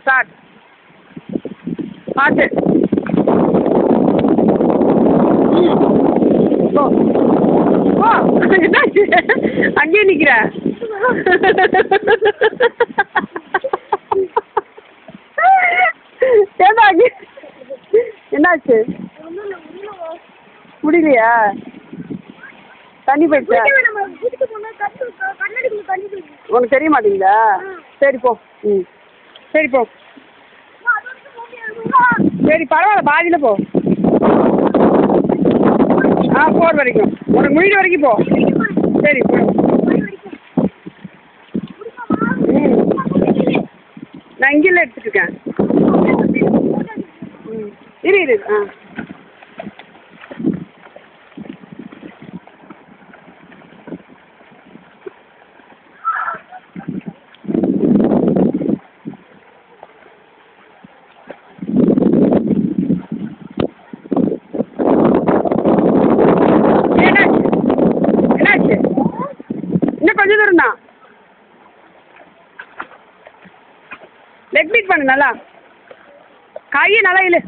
Start. பார்த்து. ஓ ஓ என்னாச்சு? அங்கேயே நிற்கிற. ஏதா அங்கே என்னாச்சு? முடியலையா? தண்ணி போயிடுச்சா? உனக்கு தெரிய மாட்டேங்குதா? சரி போ. ம் சரி போ. சரி பரவாயில்ல, பாதியில் போ. போர் வரைக்கும் உனக்கு முடிகிற வரைக்கும் போ. சரி போ. நான் இங்கேயில் எடுத்துகிட்ருக்கேன். இரு. என்னாச்சு? இன்னும் கொஞ்சம் தூரம் தான். லெக் பீட் பண்ணு நல்லா. கையை நல்லா இழு.